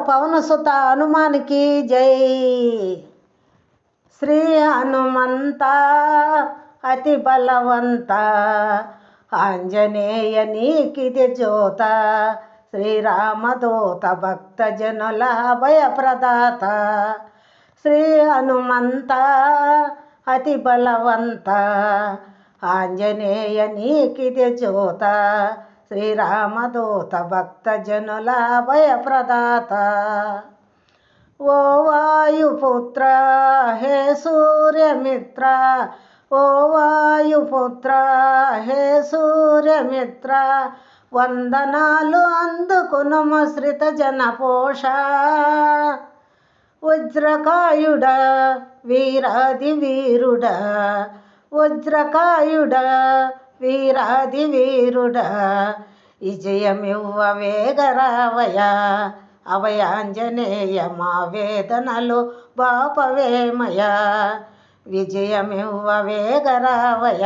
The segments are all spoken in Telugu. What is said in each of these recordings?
పవనసుత హనుమానికి జై. శ్రీ హనుమంత అతి బలవంత, ఆంజనేయ నీకిది జోత, శ్రీరామదూత భక్తజనుల భయప్రదాత. శ్రీ హనుమంత అతి బలవంత, ఆంజనేయ నీకిది జోత, శ్రీరామదూత భక్తజనుల భయప్రదాత. ఓ వాయుపుత్ర హే సూర్యమిత్ర, ఓ వాయుపుత్ర హే సూర్యమిత్ర, వందనాలు అందుకునుము శ్రిత జనపోష. వజ్రకాయుడ వీరాది వీరుడ, వజ్రకాయుడ వీరాది వీరుడ, విజయమివ్వ వేగరావయ, అభయాంజనేయ మా వేదనలు బాపవేమయ. విజయమివ్వ వేగరావయ,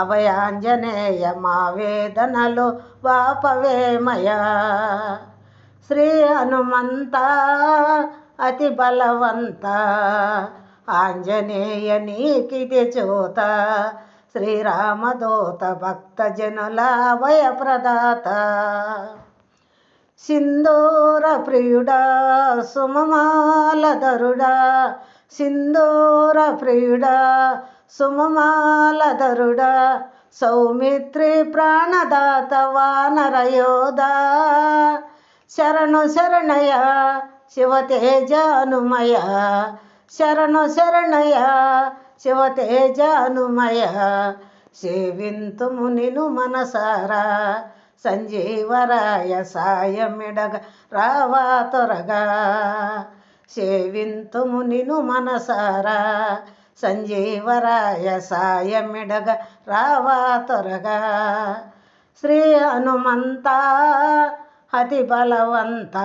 అభయాంజనేయ మా వేదనలు బాపవేమయ. శ్రీ హనుమంత అతి బలవంత, ఆంజనేయ నీకిది జోత, శ్రీరామదూత భక్తజనుల భయప్రదాత. సింధూర ప్రియుడా సుమమాలధరుడా, సింధూర ప్రియుడా సుమమాలధరుడా, సౌమిత్రి ప్రాణదాత వానరయోధ. శరణు శరణయ శివతేజ హనుమయ, శరణు శరణయ శివతేజ హనుమయ. సేవింతుము నిను మనసారా, సంజీవరాయ సాయమిడగ రావా త్వరగా. సేవింతుము నిను మనసారా, సంజీవరాయ సాయమిడగ రావా త్వరగా. శ్రీ హనుమంత అతి బలవంత,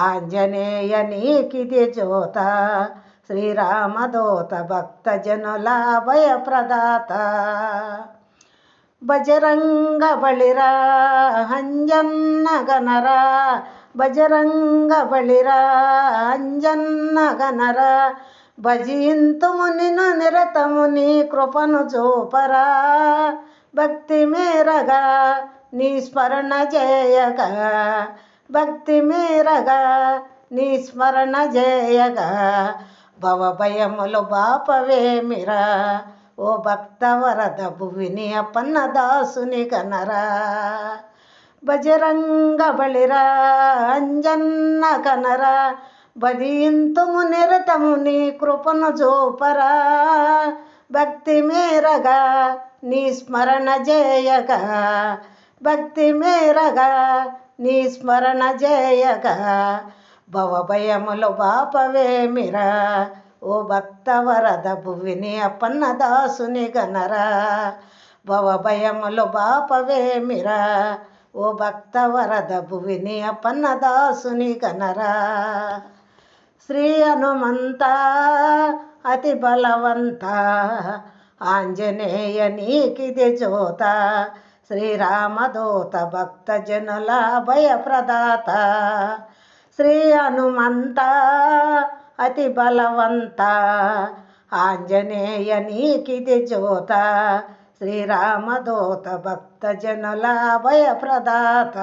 ఆంజనేయ నీకిది జోత, శ్రీరామదూత భక్తజనుల భయప్రదాత. బజరంగ బలిరా అంజన్న గణరా, బజరంగ బలిరా అంజన్న గణరా, భజింతుము నిన్ను నిరతము నీ కృపను చూపరా. భక్తి మేరగా నీ స్మరణ చేయగా, భక్తి మేరగా నీ స్మరణ చేయగా, భవభయములు బాపవేమిరా. ఓ భక్తవరద భువిని అపన్నదాసుని కనరా. బజరంగ బలిరా అంజన్న కనరా, భజింతుము నిరతము నీ కృపను చూపరా. భక్తి మేరగా నీ స్మరణ చేయగా, భక్తి మేరగా నీ స్మరణ చేయగా, భవభయములు బాపవేమిరా. ఓ భక్తవరద భువిని అపన్నదాసుని గణరా, భవభయములు బాపవేమిరా. ఓ భక్తవరద భువిని అపన్నదాసుని గణరా. శ్రీ హనుమంత అతి బలవంత, ఆంజనేయ నీకిది జోత, శ్రీరామదూత భక్తజనుల భయప్రదాత. శ్రీ హనుమంత అతి బలవంత, ఆంజనేయ నీకిది జోత, శ్రీరామదూత భక్తజనుల భయప్రదాత.